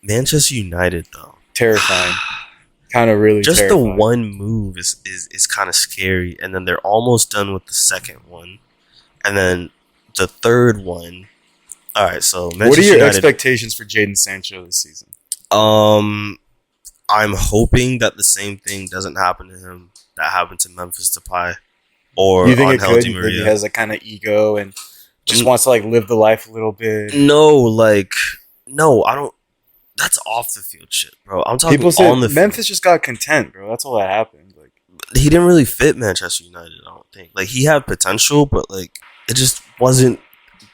Manchester United though. Terrifying. Kind of really Just terrifying. the one move is kind of scary, and then they're almost done with the second one, and then the third one. All right, so Manchester What are your United, expectations for Jadon Sancho this season? I'm hoping that the same thing doesn't happen to him that happened to Memphis Depay or Do you think it Angel could? Di You think he Maria. has that kind of ego and just wants to like live the life a little bit? No, I don't. That's off the field shit, bro. I'm talking People say on the Memphis just got content, bro. That's all that happened. Like, field. He didn't really fit Manchester United. I don't think. Like he had potential, but like it just wasn't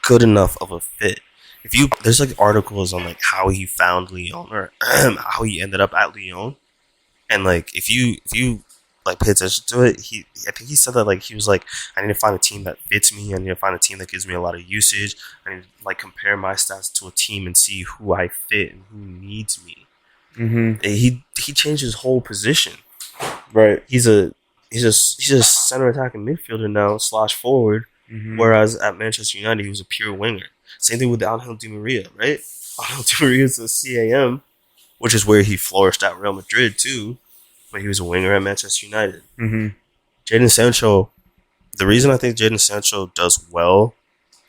good enough of a fit. If you there's like articles on like how he found Lyon or how he ended up at Lyon, and like if you like pay attention to it, I think he said that like he was like, I need to find a team that fits me. I need to find a team that gives me a lot of usage. I need to like compare my stats to a team and see who I fit and who needs me. And he changed his whole position. right. He's a center attacking midfielder now / forward. Whereas at Manchester United he was a pure winger. Same thing with Angel Di Maria, right? Angel Di Maria is a CAM, which is where he flourished at Real Madrid too. But he was a winger at Manchester United. Jadon Sancho, the reason I think Jadon Sancho does well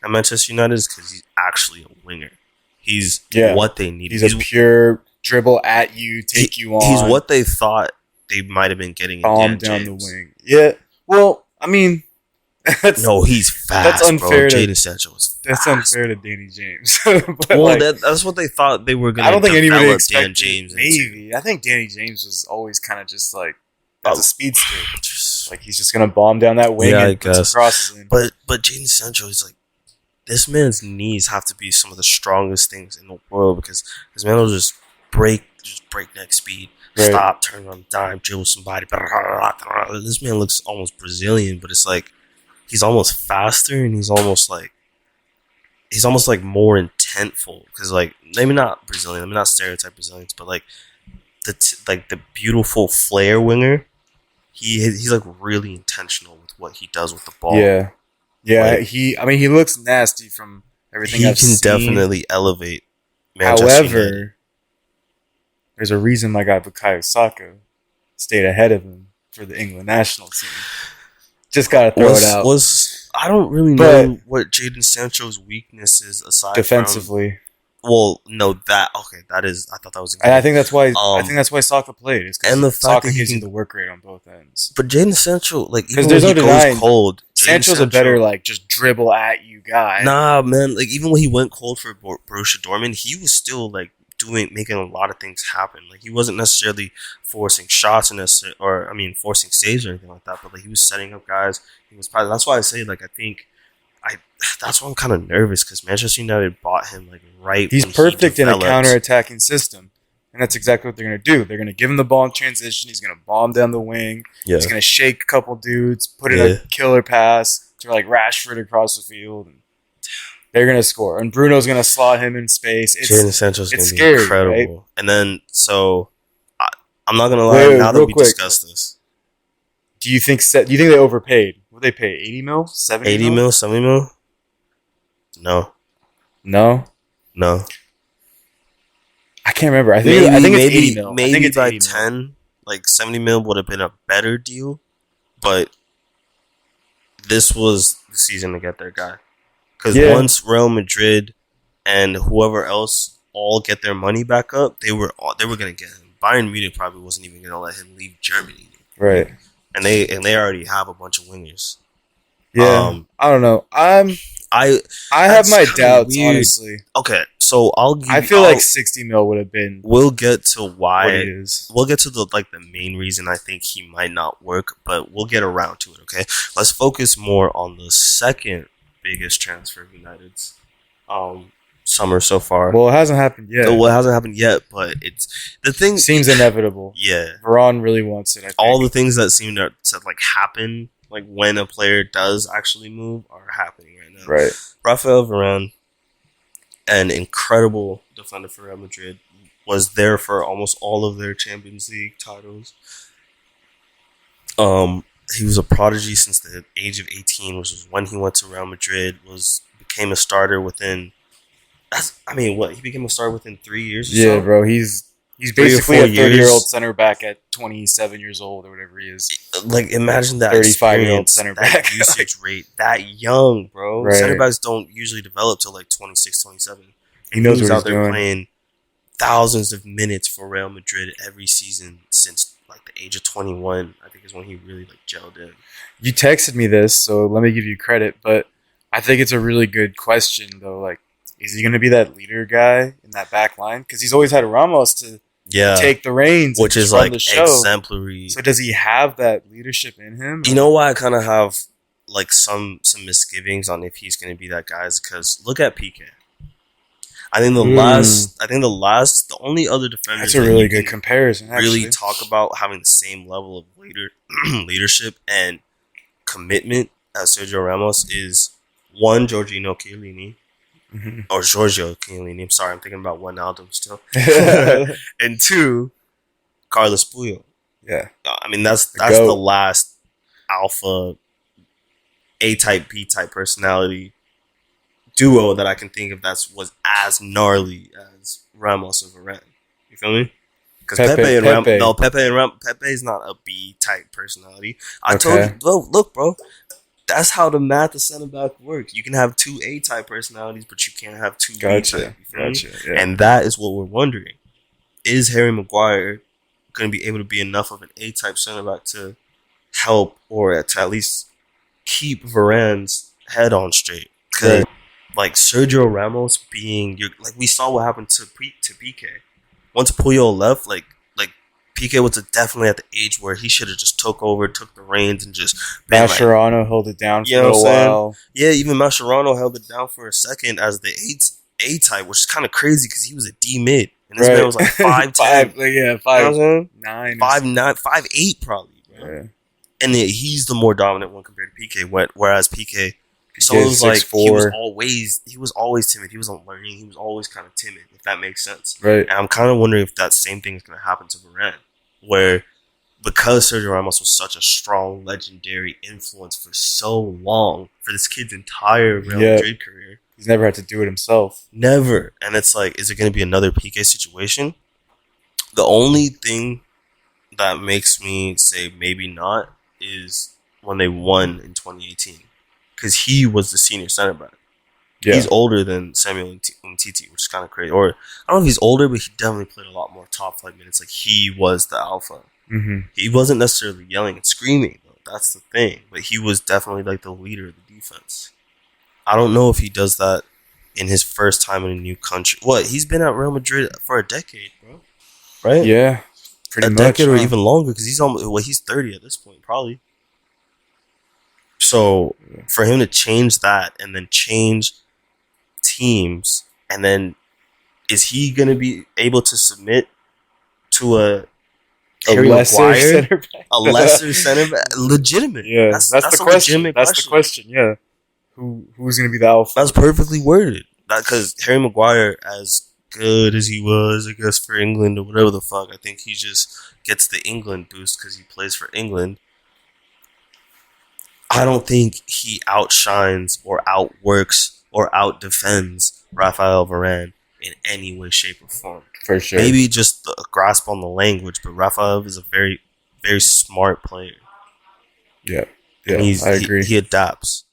at Manchester United is because he's actually a winger. He's what they need. He's a pure dribble at you, take you on. He's what they thought they might have been getting in bomb Dan down James. the wing. Yeah. Well, I mean, No, he's fast. That's unfair bro. to- Jadon Sancho is that's fast. unfair to Danny James. But Well, like, that's what they thought they were going to I don't think anybody develop expected Dan James into. Maybe. I think Danny James was always kind of just like as Oh. a speedster. Just- Like he's just gonna bomb down that wing Yeah, I and put some guess. crosses in. But Jadon Sancho is like, this man's knees have to be some of the strongest things in the world because this man will just breakneck speed, Right. stop, turn on a dime, dribble somebody. This man looks almost Brazilian, but it's like he's almost faster and he's almost like more intentful because like maybe not Brazilian, maybe not stereotype Brazilians, but like the beautiful flair winger. He's like really intentional with what he does with the ball. Yeah. Like- he looks nasty from everything He I've can seen. definitely elevate Manchester United. However, there's a reason my guy Bukayo Saka stayed ahead of him for the England national team. Just gotta throw it out. I don't really But- know what Jadon Sancho's weakness is aside Defensively. from. Well, no, that is. I thought that was. And I think that's why Saka played. Is 'cause And the fact Saka that he gives you can- the work rate on both ends. But Jadon Sancho, like, even there's when he no denying goes cold, Jadon Sancho's a better like just dribble at you guy. Nah, man. Like, even when he went cold for Borussia Dortmund, he was still like making a lot of things happen. Like, he wasn't necessarily forcing shots forcing saves or anything like that. But like, he was setting up guys. He was probably. That's why I say like that's why I'm kind of nervous because Manchester United bought him like right. He's when perfect he in a developed. counter-attacking system. And that's exactly what they're going to do. They're going to give him the ball in transition. He's going to bomb down the wing. Yeah. He's going to shake a couple dudes, put in Yeah. a killer pass to like Rashford across the field. And they're going to score. And Bruno's going to slot him in space. Jadon Sancho's it's going to be scary, incredible. right? And then, I'm not going to lie, Wait, now that real we quick. discussed this, Do you think they overpaid? What they pay? 80 mil? 70 80 mil, 70 mil? No. No. I can't remember. I think it's 80 mil. I think Maybe it's by 80 mil. 10, like 70 mil would have been a better deal, but this was the season to get their guy. Because Yeah. once Real Madrid and whoever else all get their money back up, they were going to get him. Bayern Munich probably wasn't even going to let him leave Germany, Right. and they already have a bunch of wingers. Yeah. I don't know. I have my kinda doubts, weird. honestly. Okay, so I feel like 60 mil would have been we'll get to what why it is. we'll get to the main reason I think he might not work, but we'll get around to it. Okay, let's focus more on the second biggest transfer of United's summer so far. Well, it hasn't happened yet. Well, it hasn't happened yet, but it's the thing. Seems inevitable. Yeah, Varane really wants it. I think. all the things that seem to like happen, like when a player does actually move, are happening right now. right. Rafael Varane, an incredible defender for Real Madrid, was there for almost all of their Champions League titles. He was a prodigy since the age of 18, which was when he went to Real Madrid. Became a starter within I mean, what, he became a star within 3 years or Yeah, so? bro. He's 3 or basically 4 a 30-year-old years. center back at 27 years old or whatever he is. Like, imagine that 35-year-old experience, center that back. usage rate, that young, bro. Center Right. backs don't usually develop till like 26, 27. He knows was what out he's there doing. playing thousands of minutes for Real Madrid every season since like the age of 21. I think is when he really like gelled in. You texted me this, so let me give you credit. But I think it's a really good question, though. Like, is he going to be that leader guy in that back line? Because he's always had Ramos to Yeah, take the reins, and which just is run like the show. exemplary. So does he have that leadership in him? You know why I kind of have like some misgivings on if he's going to be that guy is because look at PK. I think the only other defender That's a really good comparison. comparison. Really Actually. talk about having the same level of leadership and commitment as Sergio Ramos is one Giorgio Chiellini Mhm. or Giorgio Chiellini. I'm sorry, I'm thinking about Wijnaldum still, and two Carlos Puyol. Yeah. I mean that's GOAT. the last alpha A type B type personality duo that I can think of was as gnarly as Ramos and Varane. You feel me? Because Pepe and Ramos, no, Pepe is not a B type personality. I told Okay. you, look, bro, that's how the math of center back works. You can have two A type personalities, but you can't have two B Gotcha. type. You feel me? Gotcha. Yeah. And that is what we're wondering: is Harry Maguire going to be able to be enough of an A type center back to help, or to at least keep Varane's head on straight? Because Right. like Sergio Ramos being like we saw what happened to PK. Once Puyol left, like PK was definitely at the age where he should have just took the reins and just been like, Mascherano held it down for You know a what I'm saying? while. yeah. Even Mascherano held it down for a second as the A type, which is kind of crazy because he was a D mid and this man was like 5'10", Five, yeah, you know what I'm saying? 5'9", 5'9", 5'8" probably, bro. Yeah. And then he's the more dominant one compared to PK. Whereas PK, so PK it was like 6'4". he was always timid. He wasn't learning. He was always kind of timid, if that makes sense. Right. And I'm kind of wondering if that same thing is going to happen to Varane, where because Sergio Ramos was such a strong, legendary influence for so long for this kid's entire Real Yeah. Madrid career, He's never had to do it himself. never. And it's like, is it going to be another PK situation? The only thing that makes me say maybe not is when they won in 2018, because he was the senior center back. Yeah. He's older than Samuel Umtiti, which is kind of crazy. Or I don't know if he's older, but he definitely played a lot more top flight minutes. Like he was the alpha. Mm-hmm. He wasn't necessarily yelling and screaming, though. That's the thing. But he was definitely like the leader of the defense. I don't know if he does that in his first time in a new country. What? He's been at Real Madrid for a decade, bro. Right? Yeah. Pretty a much. decade or huh? even longer because he's 30 at this point, probably. So for him to change that and then change teams, and then is he going to be able to submit to a Harry lesser Maguire, center back. a lesser center back? Legitimate. Yeah, that's the a question. legitimate That's the question. Yeah, who's going to be the alpha? That's perfectly worded. Because Harry Maguire, as good as he was, I guess, for England or whatever the fuck, I think he just gets the England boost because he plays for England. I don't think he outshines or outworks or outdefends Rafael Varane in any way, shape, or form. For sure. Maybe just a grasp on the language, but Rafael is a very, very smart player. Yeah. And I agree. He adapts.